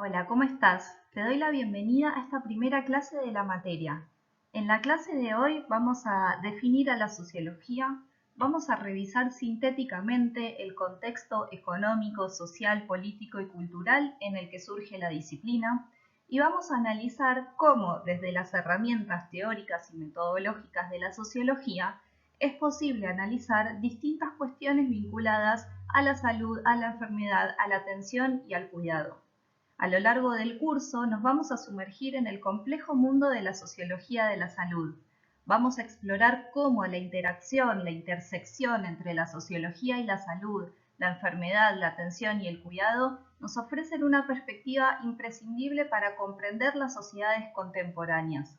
Hola, ¿cómo estás? Te doy la bienvenida a esta primera clase de la materia. En la clase de hoy vamos a definir a la sociología, vamos a revisar sintéticamente el contexto económico, social, político y cultural en el que surge la disciplina y vamos a analizar cómo desde las herramientas teóricas y metodológicas de la sociología es posible analizar distintas cuestiones vinculadas a la salud, a la enfermedad, a la atención y al cuidado. A lo largo del curso nos vamos a sumergir en el complejo mundo de la sociología de la salud. Vamos a explorar cómo la interacción, la intersección entre la sociología y la salud, la enfermedad, la atención y el cuidado nos ofrecen una perspectiva imprescindible para comprender las sociedades contemporáneas.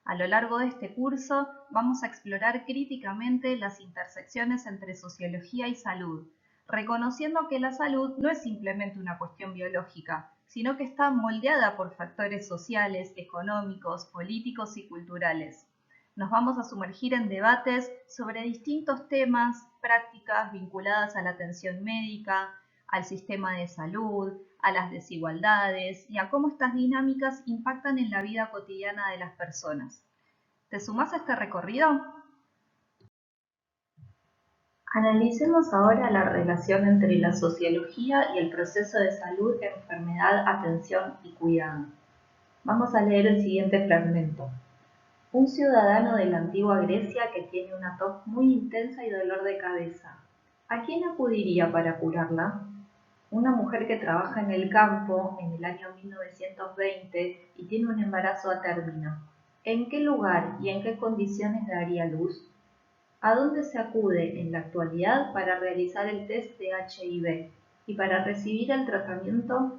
A lo largo de este curso vamos a explorar críticamente las intersecciones entre sociología y salud, reconociendo que la salud no es simplemente una cuestión biológica, sino que está moldeada por factores sociales, económicos, políticos y culturales. Nos vamos a sumergir en debates sobre distintos temas, prácticas vinculadas a la atención médica, al sistema de salud, a las desigualdades y a cómo estas dinámicas impactan en la vida cotidiana de las personas. ¿Te sumás a este recorrido? Analicemos ahora la relación entre la sociología y el proceso de salud, enfermedad, atención y cuidado. Vamos a leer el siguiente fragmento. Un ciudadano de la antigua Grecia que tiene una tos muy intensa y dolor de cabeza. ¿A quién acudiría para curarla? Una mujer que trabaja en el campo en el año 1920 y tiene un embarazo a término. ¿En qué lugar y en qué condiciones daría luz? ¿A dónde se acude en la actualidad para realizar el test de HIV y para recibir el tratamiento?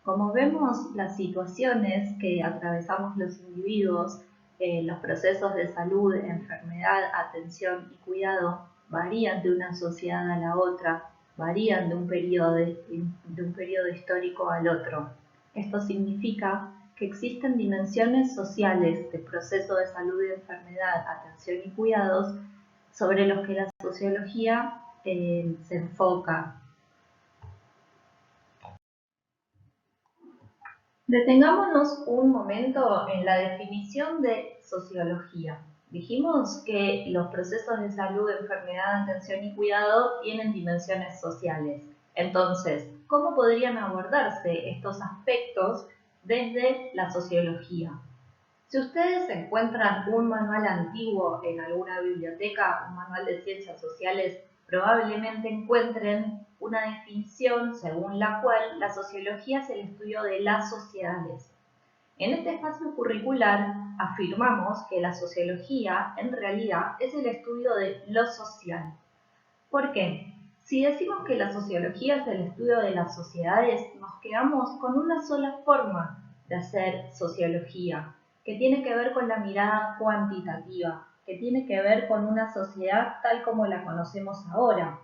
Como vemos, las situaciones que atravesamos los individuos, los procesos de salud, enfermedad, atención y cuidado varían de una sociedad a la otra, varían de un periodo histórico al otro. Esto significa que existen dimensiones sociales del proceso de salud y enfermedad, atención y cuidados sobre los que la sociología se enfoca. Detengámonos un momento en la definición de sociología. Dijimos que los procesos de salud, enfermedad, atención y cuidado tienen dimensiones sociales. Entonces, ¿cómo podrían abordarse estos aspectos desde la sociología? Si ustedes encuentran un manual antiguo en alguna biblioteca, un manual de ciencias sociales, probablemente encuentren una definición según la cual la sociología es el estudio de las sociedades. En este espacio curricular afirmamos que la sociología en realidad es el estudio de lo social. ¿Por qué? Si decimos que la sociología es el estudio de las sociedades, nos quedamos con una sola forma de hacer sociología, que tiene que ver con la mirada cuantitativa, que tiene que ver con una sociedad tal como la conocemos ahora.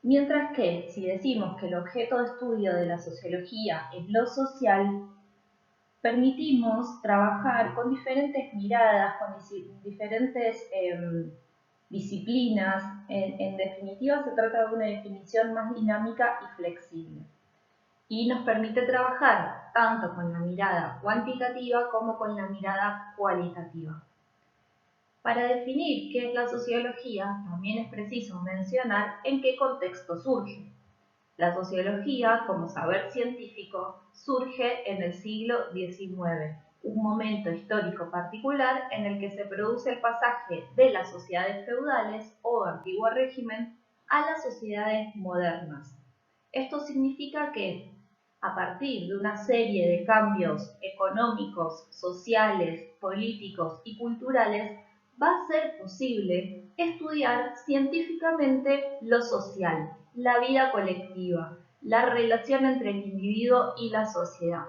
Mientras que, si decimos que el objeto de estudio de la sociología es lo social, permitimos trabajar con diferentes miradas, con diferentes disciplinas. En definitiva, se trata de una definición más dinámica y flexible. Y nos permite trabajar tanto con la mirada cuantitativa como con la mirada cualitativa. Para definir qué es la sociología, también es preciso mencionar en qué contexto surge. La sociología, como saber científico, surge en el siglo XIX, un momento histórico particular en el que se produce el pasaje de las sociedades feudales o antiguo régimen a las sociedades modernas. Esto significa que, a partir de una serie de cambios económicos, sociales, políticos y culturales, va a ser posible estudiar científicamente lo social, la vida colectiva, la relación entre el individuo y la sociedad.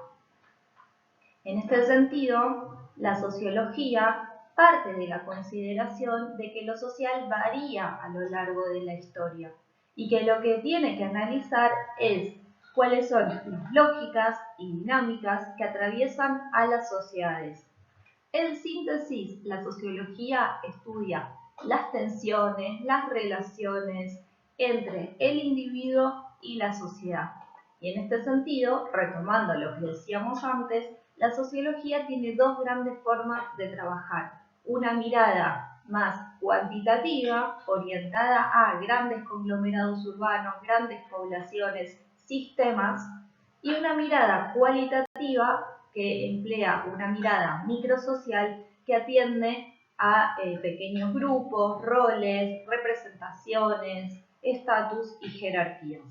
En este sentido, la sociología parte de la consideración de que lo social varía a lo largo de la historia y que lo que tiene que analizar es cuáles son las lógicas y dinámicas que atraviesan a las sociedades. En síntesis, la sociología estudia las tensiones, las relaciones entre el individuo y la sociedad. Y en este sentido, retomando lo que decíamos antes, la sociología tiene dos grandes formas de trabajar. Una mirada más cuantitativa, orientada a grandes conglomerados urbanos, grandes poblaciones, sistemas, y una mirada cualitativa que emplea una mirada microsocial que atiende a pequeños grupos, roles, representaciones, estatus y jerarquías.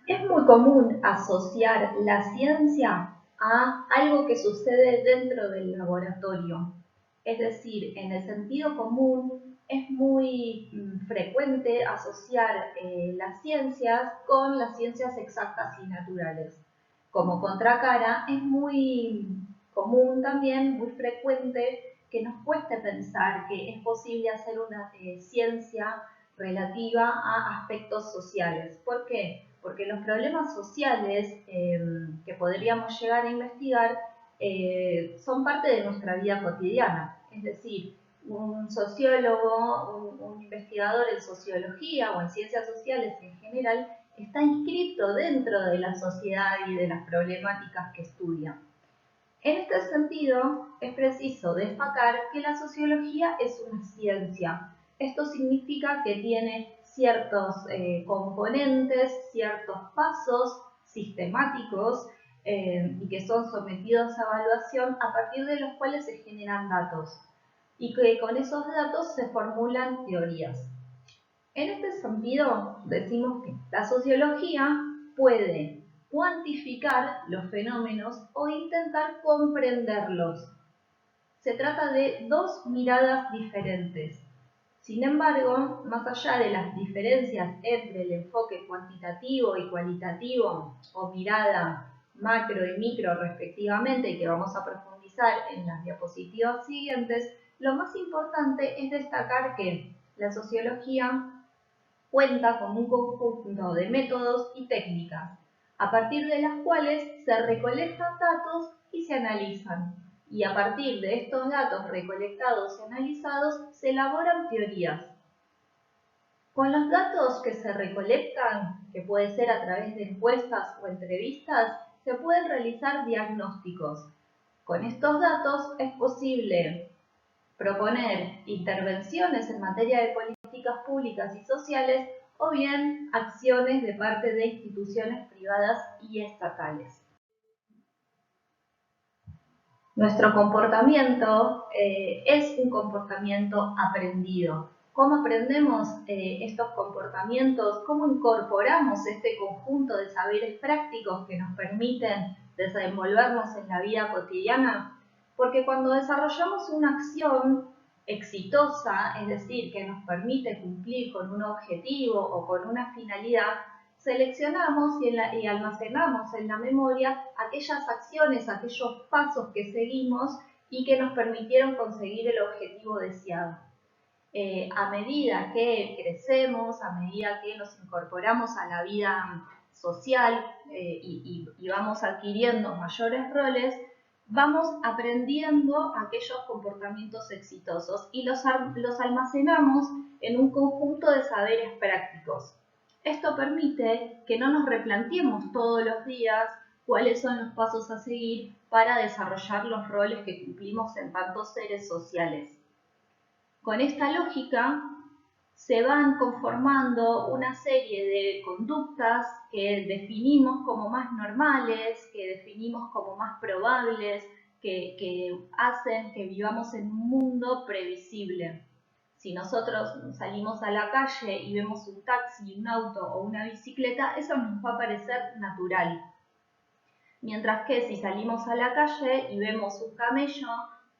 Es muy común asociar la ciencia a algo que sucede dentro del laboratorio. Es decir, en el sentido común es muy frecuente asociar las ciencias con las ciencias exactas y naturales. Como contracara, es muy común también, muy frecuente, que nos cueste pensar que es posible hacer una ciencia relativa a aspectos sociales. ¿Por qué? Porque los problemas sociales que podríamos llegar a investigar son parte de nuestra vida cotidiana. Es decir, un sociólogo, un investigador en sociología o en ciencias sociales en general, está inscrito dentro de la sociedad y de las problemáticas que estudia. En este sentido, es preciso destacar que la sociología es una ciencia. Esto significa que tiene ciertos componentes, ciertos pasos sistemáticos y que son sometidos a evaluación a partir de los cuales se generan datos y que con esos datos se formulan teorías. En este sentido, decimos que la sociología puede cuantificar los fenómenos o intentar comprenderlos. Se trata de dos miradas diferentes. Sin embargo, más allá de las diferencias entre el enfoque cuantitativo y cualitativo, o mirada macro y micro respectivamente, que vamos a profundizar en las diapositivas siguientes, lo más importante es destacar que la sociología cuenta con un conjunto de métodos y técnicas, a partir de las cuales se recolectan datos y se analizan. Y a partir de estos datos recolectados y analizados se elaboran teorías. Con los datos que se recolectan, que puede ser a través de encuestas o entrevistas, se pueden realizar diagnósticos. Con estos datos es posible proponer intervenciones en materia de políticas públicas y sociales o bien acciones de parte de instituciones privadas y estatales. Nuestro comportamiento es un comportamiento aprendido. ¿Cómo aprendemos estos comportamientos? ¿Cómo incorporamos este conjunto de saberes prácticos que nos permiten desenvolvernos en la vida cotidiana? Porque cuando desarrollamos una acción exitosa, es decir, que nos permite cumplir con un objetivo o con una finalidad, seleccionamos y almacenamos en la memoria aquellas acciones, aquellos pasos que seguimos y que nos permitieron conseguir el objetivo deseado. A medida que crecemos, a medida que nos incorporamos a la vida social y vamos adquiriendo mayores roles, vamos aprendiendo aquellos comportamientos exitosos y los almacenamos en un conjunto de saberes prácticos. Esto permite que no nos replanteemos todos los días cuáles son los pasos a seguir para desarrollar los roles que cumplimos en tantos seres sociales. Con esta lógica se van conformando una serie de conductas que definimos como más normales, que definimos como más probables, que hacen que vivamos en un mundo previsible. Si nosotros salimos a la calle y vemos un taxi, un auto o una bicicleta, eso nos va a parecer natural. Mientras que si salimos a la calle y vemos un camello,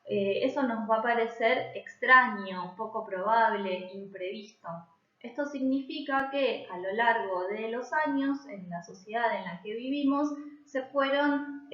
eso nos va a parecer extraño, poco probable, imprevisto. Esto significa que a lo largo de los años, en la sociedad en la que vivimos, se fueron,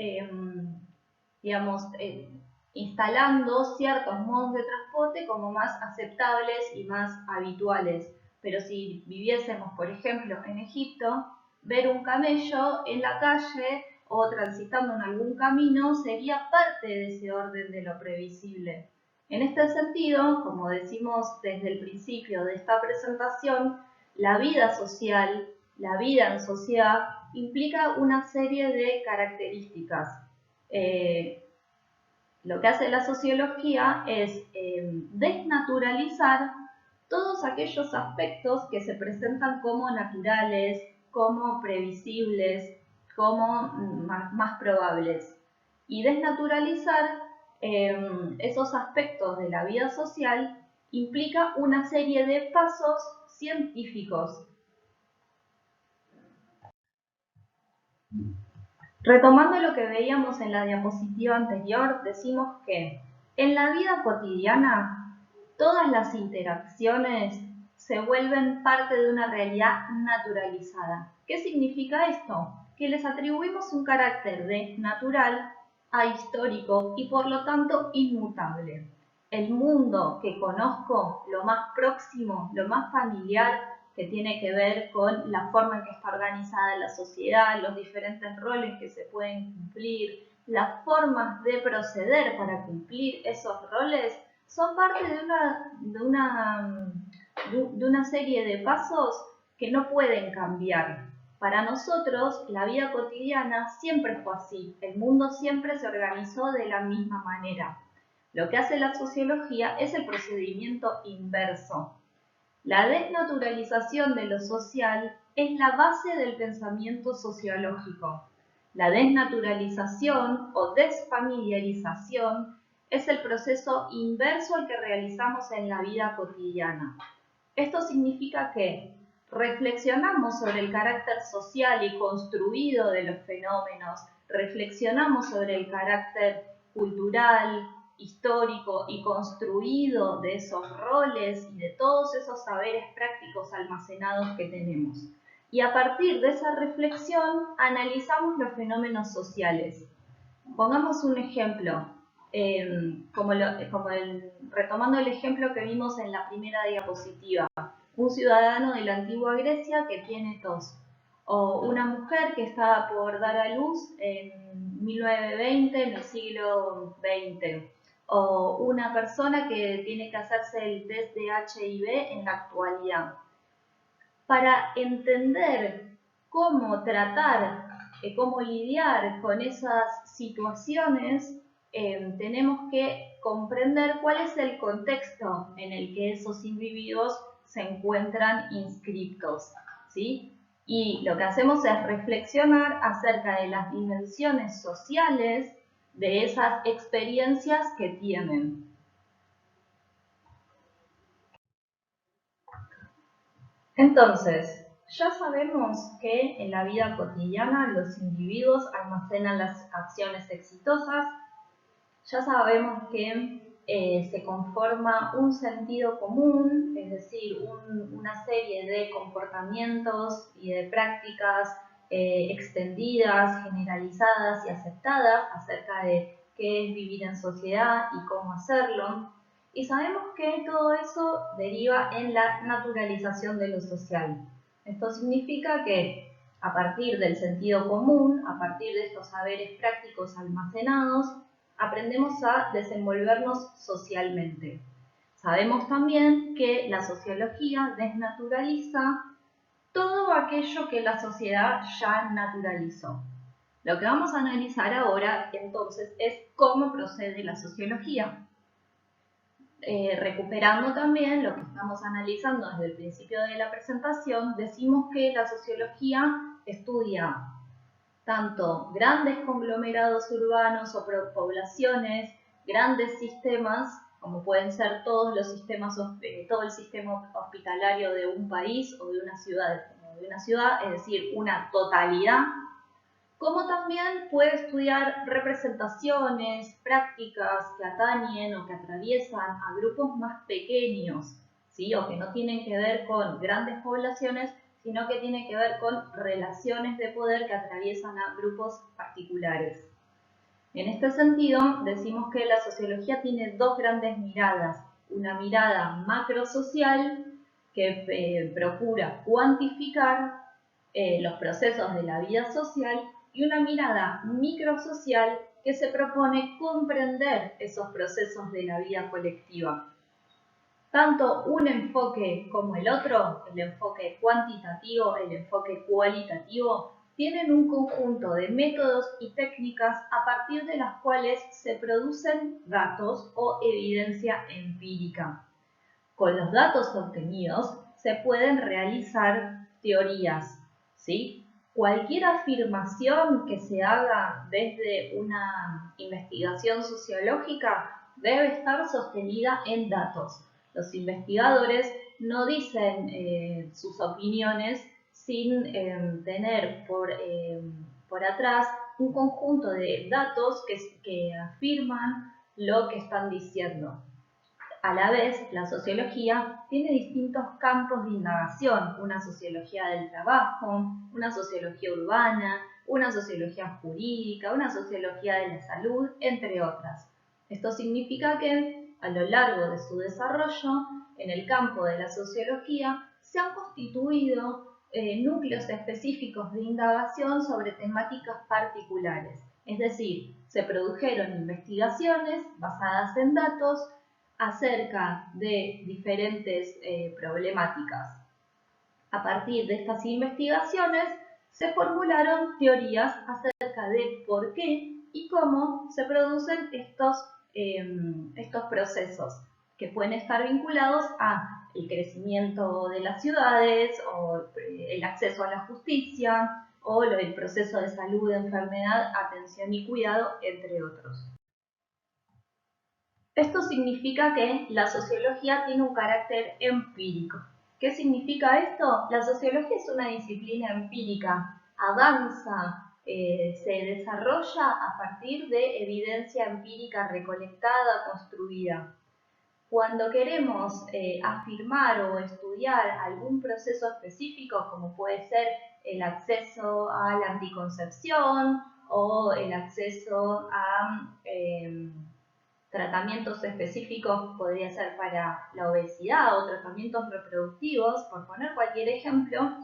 instalando ciertos modos de transporte como más aceptables y más habituales. Pero si viviésemos, por ejemplo, en Egipto, ver un camello en la calle o transitando en algún camino sería parte de ese orden de lo previsible. En este sentido, como decimos desde el principio de esta presentación, La vida social, la vida en sociedad, implica una serie de características. Lo que hace la sociología es desnaturalizar todos aquellos aspectos que se presentan como naturales, como previsibles, como más probables. Y desnaturalizar esos aspectos de la vida social implica una serie de pasos científicos. Retomando lo que veíamos en la diapositiva anterior, decimos que en la vida cotidiana todas las interacciones se vuelven parte de una realidad naturalizada. ¿Qué significa esto? Que les atribuimos un carácter de natural a histórico y por lo tanto inmutable. El mundo que conozco, lo más próximo, lo más familiar, que tiene que ver con la forma en que está organizada la sociedad, los diferentes roles que se pueden cumplir, las formas de proceder para cumplir esos roles, son parte de una serie de pasos que no pueden cambiar. Para nosotros, la vida cotidiana siempre fue así, el mundo siempre se organizó de la misma manera. Lo que hace la sociología es el procedimiento inverso. La desnaturalización de lo social es la base del pensamiento sociológico. La desnaturalización o desfamiliarización es el proceso inverso al que realizamos en la vida cotidiana. Esto significa que reflexionamos sobre el carácter social y construido de los fenómenos, reflexionamos sobre el carácter cultural, histórico y construido de esos roles y de todos esos saberes prácticos almacenados que tenemos. Y a partir de esa reflexión analizamos los fenómenos sociales. Pongamos un ejemplo, retomando el ejemplo que vimos en la primera diapositiva. Un ciudadano de la antigua Grecia que tiene tos, o una mujer que está por dar a luz en 1920, en el siglo XX, o una persona que tiene que hacerse el test de HIV en la actualidad. Para entender cómo tratar, cómo lidiar con esas situaciones, tenemos que comprender cuál es el contexto en el que esos individuos se encuentran inscritos, ¿sí? Y lo que hacemos es reflexionar acerca de las dimensiones sociales de esas experiencias que tienen. Entonces, ya sabemos que en la vida cotidiana los individuos almacenan las acciones exitosas, ya sabemos que se conforma un sentido común, es decir, una serie de comportamientos y de prácticas extendidas, generalizadas y aceptadas acerca de qué es vivir en sociedad y cómo hacerlo. Y sabemos que todo eso deriva en la naturalización de lo social. Esto significa que a partir del sentido común, a partir de estos saberes prácticos almacenados, aprendemos a desenvolvernos socialmente. Sabemos también que la sociología desnaturaliza todo aquello que la sociedad ya naturalizó. Lo que vamos a analizar ahora, entonces, es cómo procede la sociología. Recuperando también lo que estamos analizando desde el principio de la presentación, decimos que la sociología estudia tanto grandes conglomerados urbanos o poblaciones, grandes sistemas, como pueden ser todos los sistemas, todo el sistema hospitalario de un país o de una ciudad, es decir, una totalidad, como también puede estudiar representaciones, prácticas que atañen o que atraviesan a grupos más pequeños, ¿sí? O que no tienen que ver con grandes poblaciones, sino que tienen que ver con relaciones de poder que atraviesan a grupos particulares. En este sentido, decimos que la sociología tiene dos grandes miradas. Una mirada macrosocial que procura cuantificar los procesos de la vida social y una mirada microsocial que se propone comprender esos procesos de la vida colectiva. Tanto un enfoque como el otro, el enfoque cuantitativo, el enfoque cualitativo, tienen un conjunto de métodos y técnicas a partir de las cuales se producen datos o evidencia empírica. Con los datos obtenidos se pueden realizar teorías, ¿sí? Cualquier afirmación que se haga desde una investigación sociológica debe estar sostenida en datos. Los investigadores no dicen sus opiniones sin tener por atrás un conjunto de datos que afirman lo que están diciendo. A la vez, la sociología tiene distintos campos de indagación, una sociología del trabajo, una sociología urbana, una sociología jurídica, una sociología de la salud, entre otras. Esto significa que a lo largo de su desarrollo, en el campo de la sociología, se han constituido núcleos específicos de indagación sobre temáticas particulares. Es decir, se produjeron investigaciones basadas en datos acerca de diferentes problemáticas. A partir de estas investigaciones se formularon teorías acerca de por qué y cómo se producen estos procesos, que pueden estar vinculados a el crecimiento de las ciudades o el acceso a la justicia o el proceso de salud, enfermedad, atención y cuidado, entre otros. Esto significa que la sociología tiene un carácter empírico. ¿Qué significa esto? La sociología es una disciplina empírica, avanza, se desarrolla a partir de evidencia empírica recolectada, construida. Cuando queremos afirmar o estudiar algún proceso específico, como puede ser el acceso a la anticoncepción o el acceso a tratamientos específicos, podría ser para la obesidad o tratamientos reproductivos, por poner cualquier ejemplo,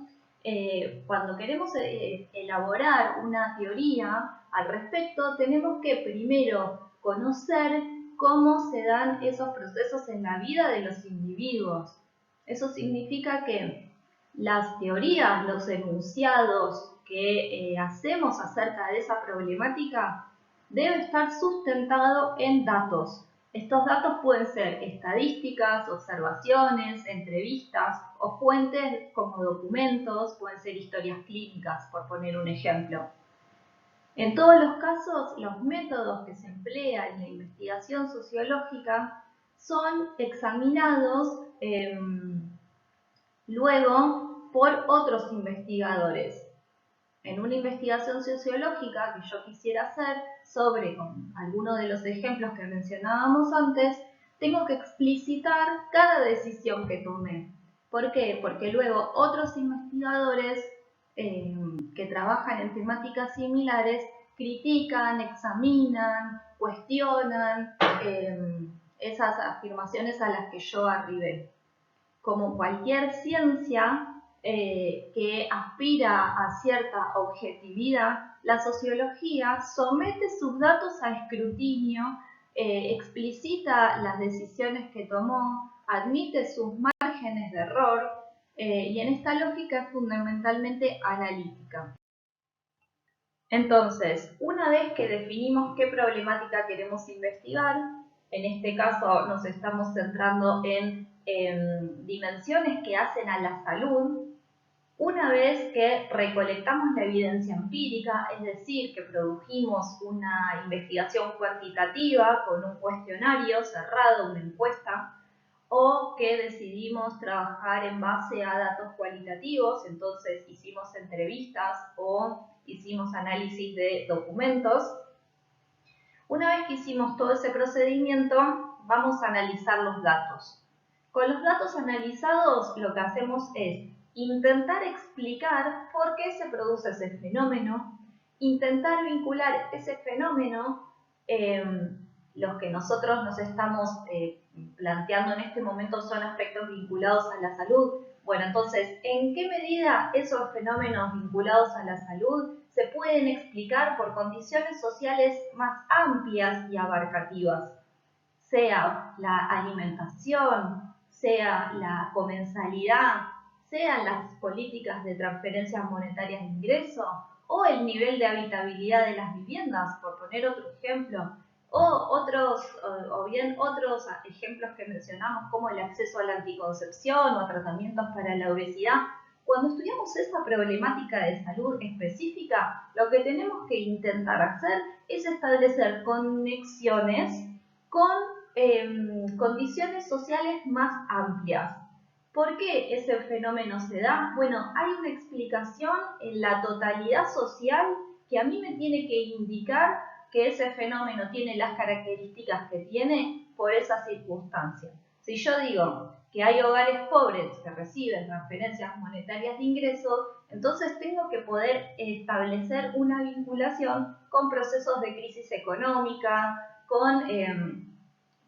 cuando queremos elaborar una teoría al respecto, tenemos que primero conocer cómo se dan esos procesos en la vida de los individuos. Eso significa que las teorías, los enunciados que hacemos acerca de esa problemática debe estar sustentado en datos. Estos datos pueden ser estadísticas, observaciones, entrevistas o fuentes como documentos, pueden ser historias clínicas, por poner un ejemplo. En todos los casos, los métodos que se emplean en la investigación sociológica son examinados luego por otros investigadores. En una investigación sociológica que yo quisiera hacer sobre algunos de los ejemplos que mencionábamos antes, tengo que explicitar cada decisión que tomé. ¿Por qué? Porque luego otros investigadores que trabajan en temáticas similares critican, examinan, cuestionan esas afirmaciones a las que yo arribé. Como cualquier ciencia, que aspira a cierta objetividad, la sociología somete sus datos a escrutinio, explicita las decisiones que tomó, admite sus márgenes de error y en esta lógica es fundamentalmente analítica. Entonces, una vez que definimos qué problemática queremos investigar, en este caso nos estamos centrando en dimensiones que hacen a la salud. Una vez que recolectamos la evidencia empírica, es decir, que produjimos una investigación cuantitativa con un cuestionario cerrado, una encuesta, o que decidimos trabajar en base a datos cualitativos, entonces hicimos entrevistas o hicimos análisis de documentos. Una vez que hicimos todo ese procedimiento, vamos a analizar los datos. Con los datos analizados, lo que hacemos es intentar explicar por qué se produce ese fenómeno, intentar vincular ese fenómeno, los que nosotros nos estamos planteando en este momento son aspectos vinculados a la salud. Bueno, entonces, ¿en qué medida esos fenómenos vinculados a la salud se pueden explicar por condiciones sociales más amplias y abarcativas? Sea la alimentación, sea la comensalidad, sean las políticas de transferencias monetarias de ingreso o el nivel de habitabilidad de las viviendas, por poner otro ejemplo, o bien otros ejemplos que mencionamos como el acceso a la anticoncepción o a tratamientos para la obesidad. Cuando estudiamos esa problemática de salud específica, lo que tenemos que intentar hacer es establecer conexiones con condiciones sociales más amplias. ¿Por qué ese fenómeno se da? Bueno, hay una explicación en la totalidad social que a mí me tiene que indicar que ese fenómeno tiene las características que tiene por esa circunstancia. Si yo digo que hay hogares pobres que reciben transferencias monetarias de ingreso, entonces tengo que poder establecer una vinculación con procesos de crisis económica, con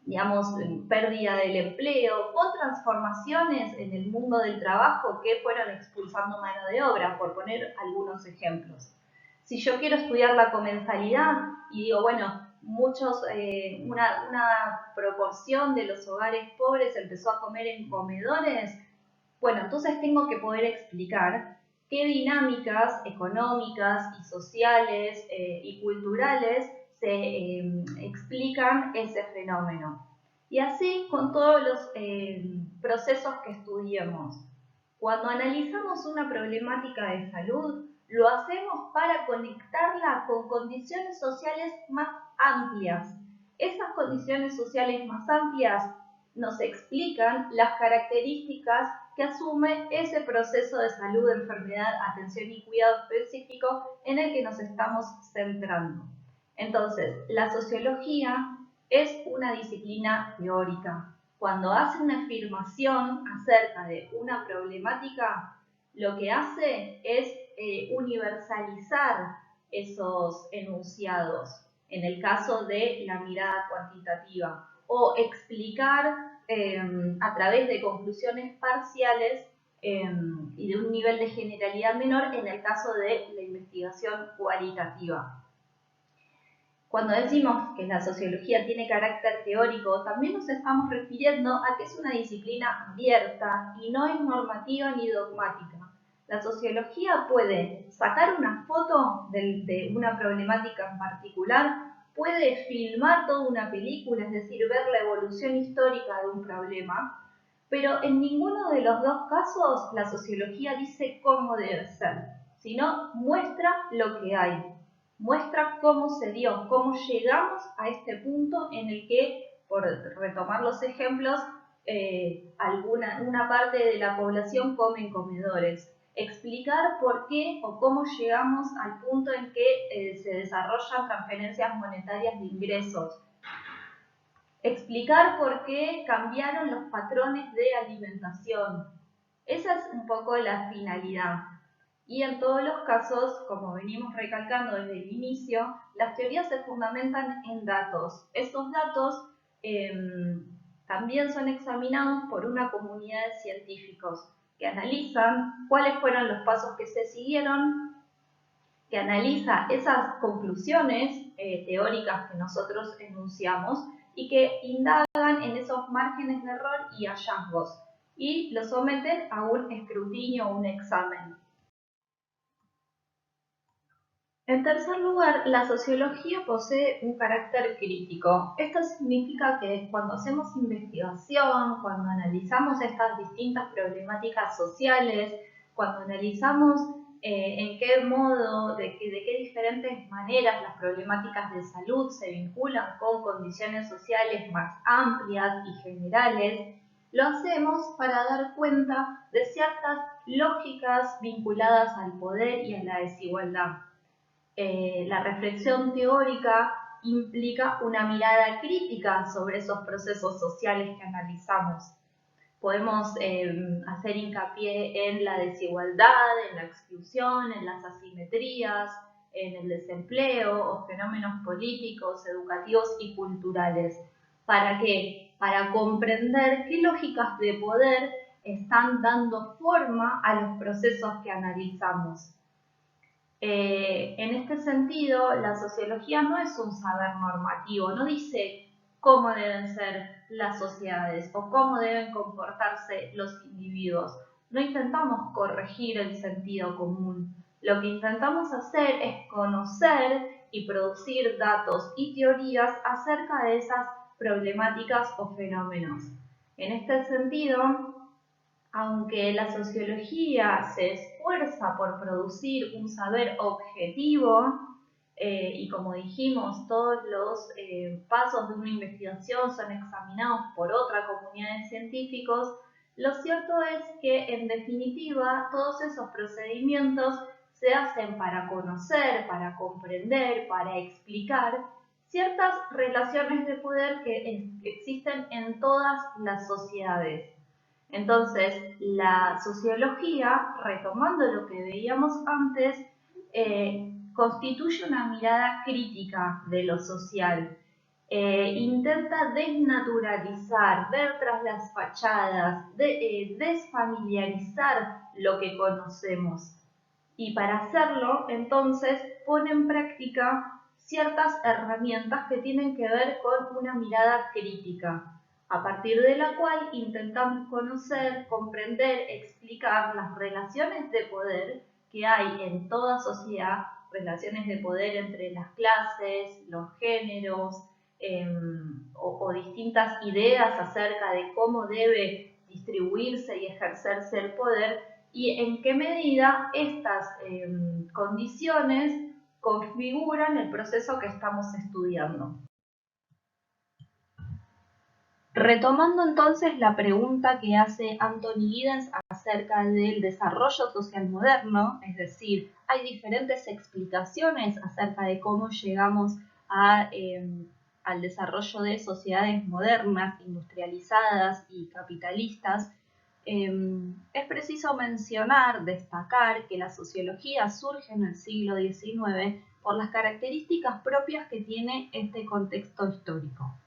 digamos, pérdida del empleo o transformaciones en el mundo del trabajo que fueron expulsando mano de obra, por poner algunos ejemplos. Si yo quiero estudiar la comensalidad y digo, bueno, una proporción de los hogares pobres empezó a comer en comedores, bueno, entonces tengo que poder explicar qué dinámicas económicas y sociales y culturales se explican ese fenómeno. Y así con todos los procesos que estudiemos. Cuando analizamos una problemática de salud, lo hacemos para conectarla con condiciones sociales más amplias. Esas condiciones sociales más amplias nos explican las características que asume ese proceso de salud, enfermedad, atención y cuidado específico en el que nos estamos centrando. Entonces, la sociología es una disciplina teórica. Cuando hace una afirmación acerca de una problemática, lo que hace es universalizar esos enunciados, en el caso de la mirada cuantitativa, o explicar a través de conclusiones parciales y de un nivel de generalidad menor en el caso de la investigación cualitativa. Cuando decimos que la sociología tiene carácter teórico, también nos estamos refiriendo a que es una disciplina abierta y no es normativa ni dogmática. La sociología puede sacar una foto de una problemática en particular, puede filmar toda una película, es decir, ver la evolución histórica de un problema, pero en ninguno de los dos casos la sociología dice cómo debe ser, sino muestra lo que hay. Muestra cómo se dio, cómo llegamos a este punto en el que, por retomar los ejemplos, una parte de la población come en comedores. Explicar por qué o cómo llegamos al punto en que se desarrollan transferencias monetarias de ingresos. Explicar por qué cambiaron los patrones de alimentación. Esa es un poco la finalidad. Y en todos los casos, como venimos recalcando desde el inicio, las teorías se fundamentan en datos. Esos datos también son examinados por una comunidad de científicos que analizan cuáles fueron los pasos que se siguieron, que analiza esas conclusiones teóricas que nosotros enunciamos y que indagan en esos márgenes de error y hallazgos y los someten a un escrutinio o un examen. En tercer lugar, la sociología posee un carácter crítico. Esto significa que cuando hacemos investigación, cuando analizamos estas distintas problemáticas sociales, cuando analizamos en qué modo, de qué diferentes maneras las problemáticas de salud se vinculan con condiciones sociales más amplias y generales, lo hacemos para dar cuenta de ciertas lógicas vinculadas al poder y a la desigualdad. La reflexión teórica implica una mirada crítica sobre esos procesos sociales que analizamos. Podemos hacer hincapié en la desigualdad, en la exclusión, en las asimetrías, en el desempleo o fenómenos políticos, educativos y culturales. ¿Para qué? Para comprender qué lógicas de poder están dando forma a los procesos que analizamos. En este sentido, la sociología no es un saber normativo, no dice cómo deben ser las sociedades o cómo deben comportarse los individuos. No intentamos corregir el sentido común. Lo que intentamos hacer es conocer y producir datos y teorías acerca de esas problemáticas o fenómenos. En este sentido, aunque la sociología se esfuerza por producir un saber objetivo, y como dijimos, todos los pasos de una investigación son examinados por otra comunidad de científicos, lo cierto es que, en definitiva, todos esos procedimientos se hacen para conocer, para comprender, para explicar ciertas relaciones de poder que existen en todas las sociedades. Entonces, la sociología, retomando lo que veíamos antes, constituye una mirada crítica de lo social. Intenta desnaturalizar, ver tras las fachadas, desfamiliarizar lo que conocemos. Y para hacerlo, entonces, pone en práctica ciertas herramientas que tienen que ver con una mirada crítica, a partir de la cual intentamos conocer, comprender, explicar las relaciones de poder que hay en toda sociedad, relaciones de poder entre las clases, los géneros, o distintas ideas acerca de cómo debe distribuirse y ejercerse el poder, y en qué medida estas condiciones configuran el proceso que estamos estudiando. Retomando entonces la pregunta que hace Anthony Giddens acerca del desarrollo social moderno, es decir, hay diferentes explicaciones acerca de cómo llegamos al desarrollo de sociedades modernas, industrializadas y capitalistas. Es preciso mencionar, destacar que la sociología surge en el siglo XIX por las características propias que tiene este contexto histórico.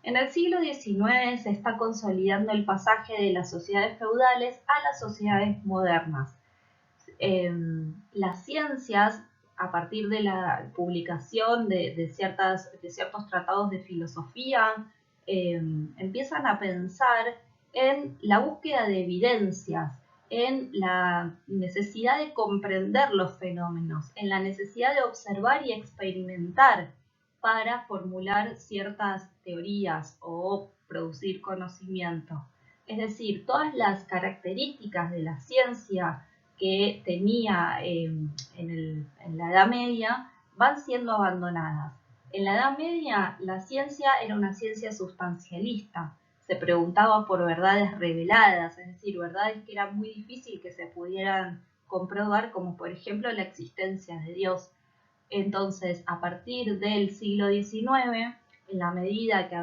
En el siglo XIX se está consolidando el pasaje de las sociedades feudales a las sociedades modernas. Las ciencias, a partir de la publicación de ciertos tratados de filosofía, empiezan a pensar en la búsqueda de evidencias, en la necesidad de comprender los fenómenos, en la necesidad de observar y experimentar para formular ciertas teorías o producir conocimiento. Es decir, todas las características de la ciencia que tenía en la Edad Media van siendo abandonadas. En la Edad Media la ciencia era una ciencia sustancialista, se preguntaba por verdades reveladas, es decir, verdades que era muy difícil que se pudieran comprobar, como por ejemplo la existencia de Dios. Entonces, a partir del siglo XIX, en la medida que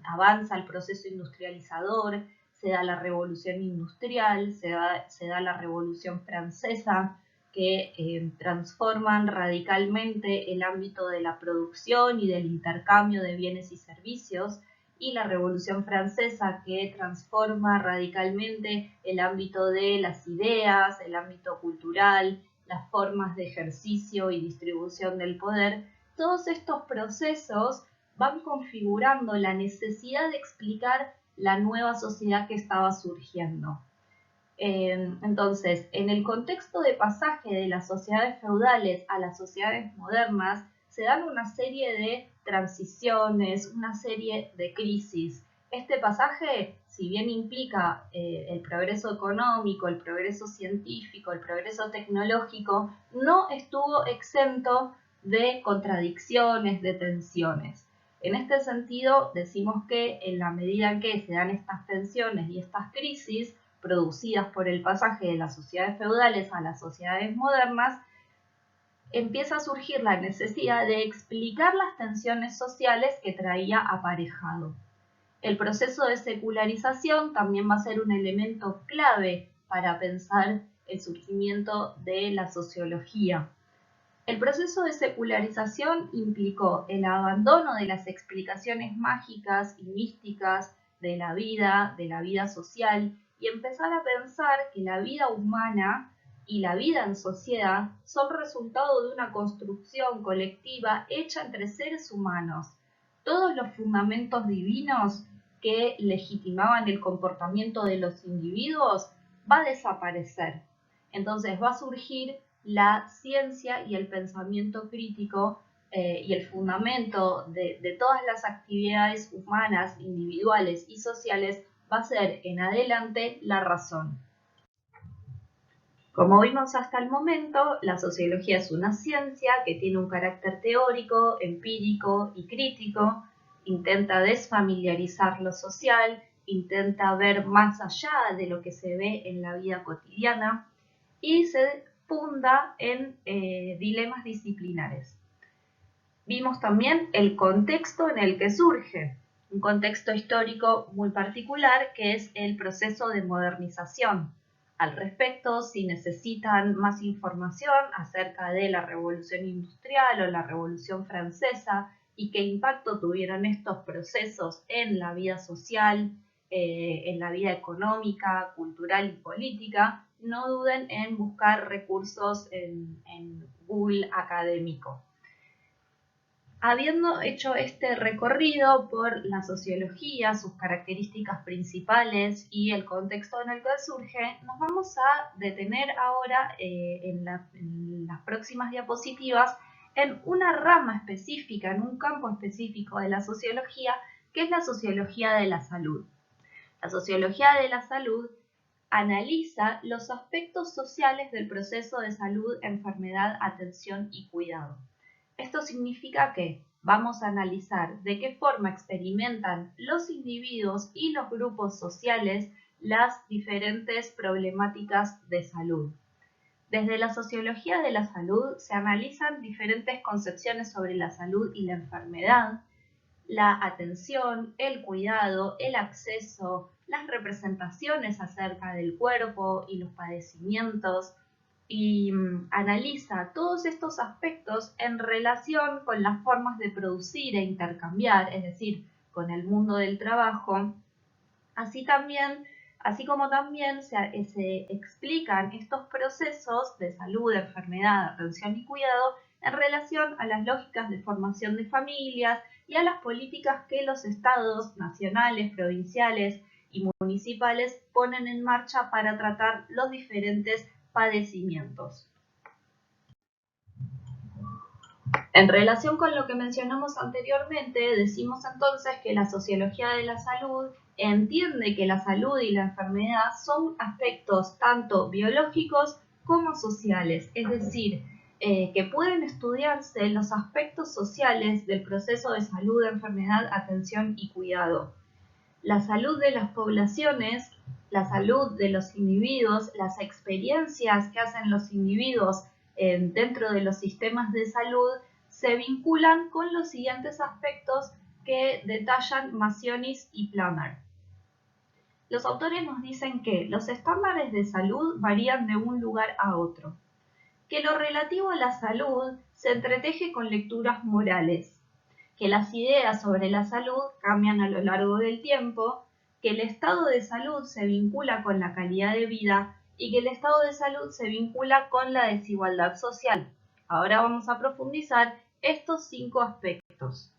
avanza el proceso industrializador, se da la revolución industrial, se da la revolución francesa, que transforman radicalmente el ámbito de la producción y del intercambio de bienes y servicios, y la revolución francesa, que transforma radicalmente el ámbito de las ideas, el ámbito cultural, las formas de ejercicio y distribución del poder. Todos estos procesos van configurando la necesidad de explicar la nueva sociedad que estaba surgiendo. Entonces, en el contexto de pasaje de las sociedades feudales a las sociedades modernas, se dan una serie de transiciones, una serie de crisis. Este pasaje, si bien implica el progreso económico, el progreso científico, el progreso tecnológico, no estuvo exento de contradicciones, de tensiones. En este sentido, decimos que en la medida en que se dan estas tensiones y estas crisis producidas por el pasaje de las sociedades feudales a las sociedades modernas, empieza a surgir la necesidad de explicar las tensiones sociales que traía aparejado. El proceso de secularización también va a ser un elemento clave para pensar el surgimiento de la sociología. El proceso de secularización implicó el abandono de las explicaciones mágicas y místicas de la vida social, y empezar a pensar que la vida humana y la vida en sociedad son resultado de una construcción colectiva hecha entre seres humanos. Todos los fundamentos divinos que legitimaban el comportamiento de los individuos va a desaparecer. Entonces va a surgir la ciencia y el pensamiento crítico y el fundamento de todas las actividades humanas, individuales y sociales va a ser en adelante la razón. Como vimos hasta el momento, la sociología es una ciencia que tiene un carácter teórico, empírico y crítico, intenta desfamiliarizar lo social, intenta ver más allá de lo que se ve en la vida cotidiana y se funda en dilemas disciplinares. Vimos también el contexto en el que surge, un contexto histórico muy particular que es el proceso de modernización. Al respecto, si necesitan más información acerca de la Revolución Industrial o la Revolución Francesa y qué impacto tuvieron estos procesos en la vida social, en la vida económica, cultural y política, no duden en buscar recursos en Google académico. Habiendo hecho este recorrido por la sociología, sus características principales y el contexto en el que surge, nos vamos a detener ahora en las próximas diapositivas en una rama específica, en un campo específico de la sociología, que es la sociología de la salud. La sociología de la salud analiza los aspectos sociales del proceso de salud, enfermedad, atención y cuidado. Esto significa que vamos a analizar de qué forma experimentan los individuos y los grupos sociales las diferentes problemáticas de salud. Desde la sociología de la salud se analizan diferentes concepciones sobre la salud y la enfermedad, la atención, el cuidado, el acceso, las representaciones acerca del cuerpo y los padecimientos, y analiza todos estos aspectos en relación con las formas de producir e intercambiar, es decir, con el mundo del trabajo. Así como también se explican estos procesos de salud, enfermedad, atención y cuidado en relación a las lógicas de formación de familias y a las políticas que los estados nacionales, provinciales y municipales ponen en marcha para tratar los diferentes padecimientos. En relación con lo que mencionamos anteriormente, decimos entonces que la sociología de la salud entiende que la salud y la enfermedad son aspectos tanto biológicos como sociales, es decir, que pueden estudiarse los aspectos sociales del proceso de salud, enfermedad, atención y cuidado. La salud de las poblaciones, la salud de los individuos, las experiencias que hacen los individuos dentro de los sistemas de salud se vinculan con los siguientes aspectos que detallan Massionis y Planner. Los autores nos dicen que los estándares de salud varían de un lugar a otro, que lo relativo a la salud se entreteje con lecturas morales, que las ideas sobre la salud cambian a lo largo del tiempo, que el estado de salud se vincula con la calidad de vida y que el estado de salud se vincula con la desigualdad social. Ahora vamos a profundizar estos 5 aspectos.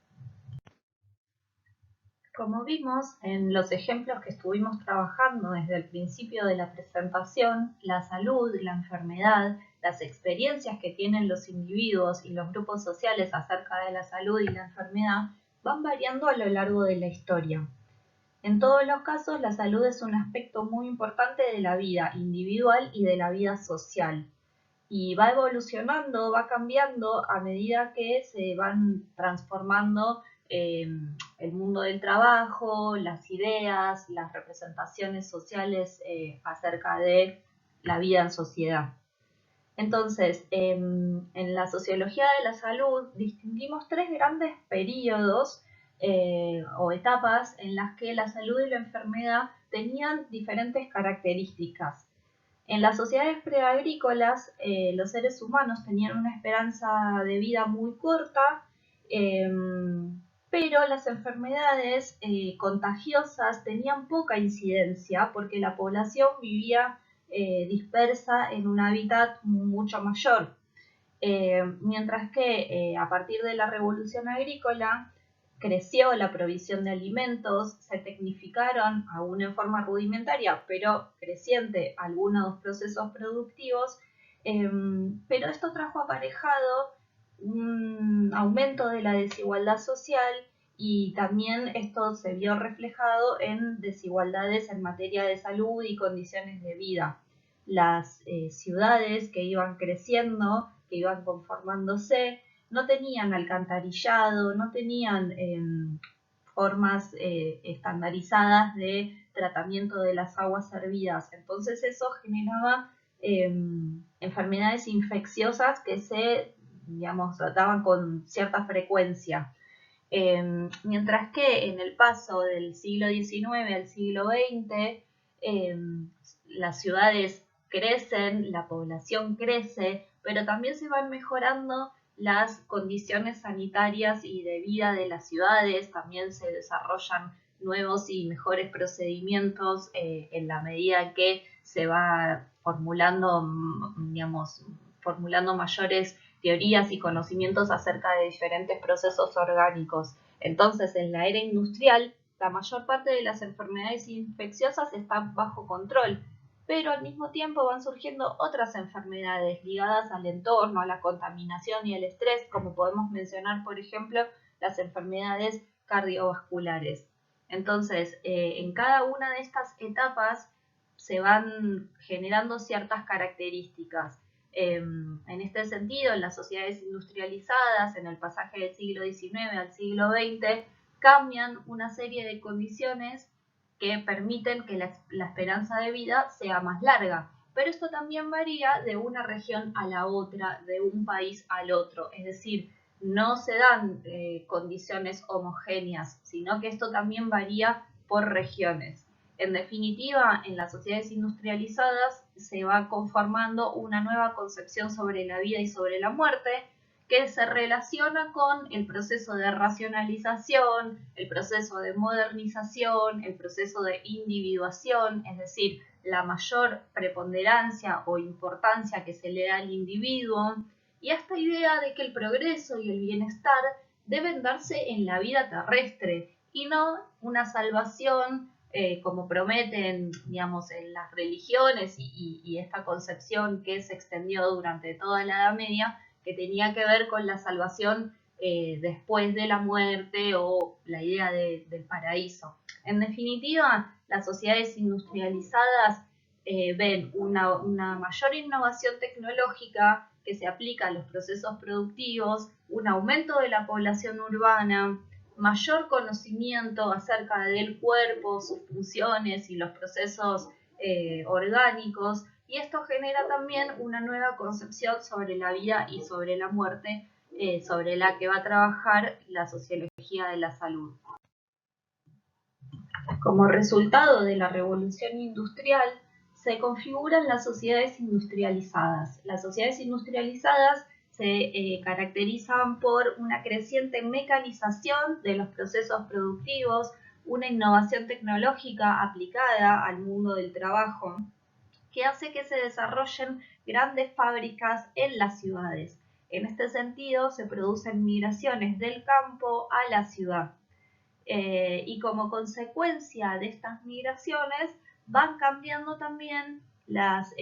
Como vimos en los ejemplos que estuvimos trabajando desde el principio de la presentación, la salud, la enfermedad, las experiencias que tienen los individuos y los grupos sociales acerca de la salud y la enfermedad van variando a lo largo de la historia. En todos los casos, la salud es un aspecto muy importante de la vida individual y de la vida social. Y va evolucionando, va cambiando a medida que se van transformando el mundo del trabajo, las ideas, las representaciones sociales acerca de la vida en sociedad. Entonces, en la sociología de la salud distinguimos 3 grandes periodos o etapas en las que la salud y la enfermedad tenían diferentes características. En las sociedades preagrícolas, los seres humanos tenían una esperanza de vida muy corta, pero las enfermedades contagiosas tenían poca incidencia porque la población vivía dispersa en un hábitat mucho mayor. Mientras que a partir de la revolución agrícola creció la provisión de alimentos, se tecnificaron, aún en forma rudimentaria, pero creciente, algunos procesos productivos, pero esto trajo aparejado un aumento de la desigualdad social y también esto se vio reflejado en desigualdades en materia de salud y condiciones de vida. Las ciudades que iban creciendo, que iban conformándose, no tenían alcantarillado, no tenían formas estandarizadas de tratamiento de las aguas servidas. Entonces eso generaba enfermedades infecciosas que se, digamos, trataban con cierta frecuencia. Mientras que en el paso del siglo XIX al siglo XX, las ciudades crecen, la población crece, pero también se van mejorando las condiciones sanitarias y de vida de las ciudades, también se desarrollan nuevos y mejores procedimientos en la medida que se va formulando, digamos, formulando mayores teorías y conocimientos acerca de diferentes procesos orgánicos. Entonces, en la era industrial, la mayor parte de las enfermedades infecciosas están bajo control, pero al mismo tiempo van surgiendo otras enfermedades ligadas al entorno, a la contaminación y al estrés, como podemos mencionar, por ejemplo, las enfermedades cardiovasculares. Entonces, en cada una de estas etapas se van generando ciertas características. En este sentido, en las sociedades industrializadas, en el pasaje del siglo XIX al siglo XX, cambian una serie de condiciones que permiten que la esperanza de vida sea más larga. Pero esto también varía de una región a la otra, de un país al otro. Es decir, no se dan condiciones homogéneas, sino que esto también varía por regiones. En definitiva, en las sociedades industrializadas se va conformando una nueva concepción sobre la vida y sobre la muerte, que se relaciona con el proceso de racionalización, el proceso de modernización, el proceso de individuación, es decir, la mayor preponderancia o importancia que se le da al individuo, y esta idea de que el progreso y el bienestar deben darse en la vida terrestre y no una salvación como prometen, digamos, en las religiones y esta concepción que se extendió durante toda la Edad Media, que tenía que ver con la salvación después de la muerte o la idea del paraíso. En definitiva, las sociedades industrializadas ven una mayor innovación tecnológica que se aplica a los procesos productivos, un aumento de la población urbana, mayor conocimiento acerca del cuerpo, sus funciones y los procesos orgánicos, y esto genera también una nueva concepción sobre la vida y sobre la muerte, sobre la que va a trabajar la sociología de la salud. Como resultado de la revolución industrial, se configuran las sociedades industrializadas. Las sociedades industrializadas se caracterizan por una creciente mecanización de los procesos productivos, una innovación tecnológica aplicada al mundo del trabajo, que hace que se desarrollen grandes fábricas en las ciudades. En este sentido, se producen migraciones del campo a la ciudad. Y como consecuencia de estas migraciones, van cambiando también las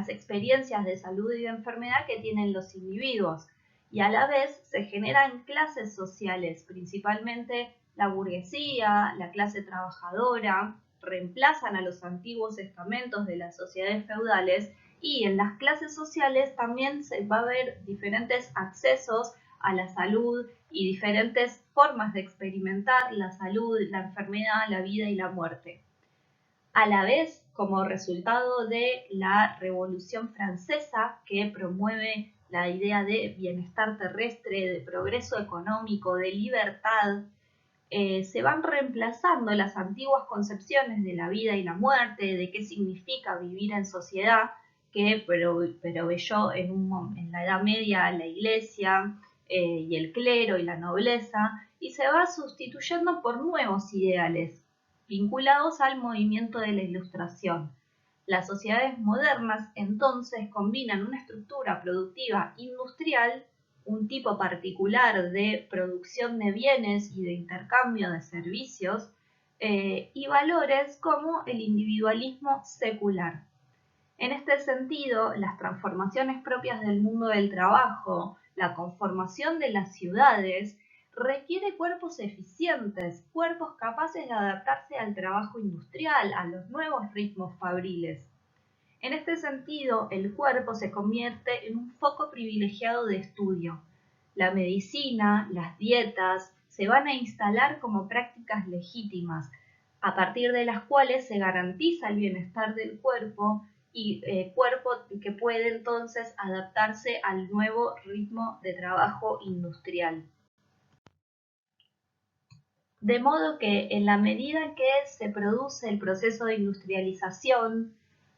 experiencias de salud y de enfermedad que tienen los individuos. Y a la vez se generan clases sociales, principalmente la burguesía, la clase trabajadora, reemplazan a los antiguos estamentos de las sociedades feudales, y en las clases sociales también se va a ver diferentes accesos a la salud y diferentes formas de experimentar la salud, la enfermedad, la vida y la muerte. A la vez, como resultado de la Revolución Francesa, que promueve la idea de bienestar terrestre, de progreso económico, de libertad, se van reemplazando las antiguas concepciones de la vida y la muerte, de qué significa vivir en sociedad, que proveyó en la Edad Media la Iglesia y el clero y la nobleza, y se va sustituyendo por nuevos ideales vinculados al movimiento de la Ilustración. Las sociedades modernas entonces combinan una estructura productiva industrial un tipo particular de producción de bienes y de intercambio de servicios, y valores como el individualismo secular. En este sentido, las transformaciones propias del mundo del trabajo, la conformación de las ciudades, requiere cuerpos eficientes, cuerpos capaces de adaptarse al trabajo industrial, a los nuevos ritmos fabriles. En este sentido, el cuerpo se convierte en un foco privilegiado de estudio. La medicina, las dietas, se van a instalar como prácticas legítimas, a partir de las cuales se garantiza el bienestar del cuerpo y cuerpo que puede entonces adaptarse al nuevo ritmo de trabajo industrial. De modo que en la medida que se produce el proceso de industrialización,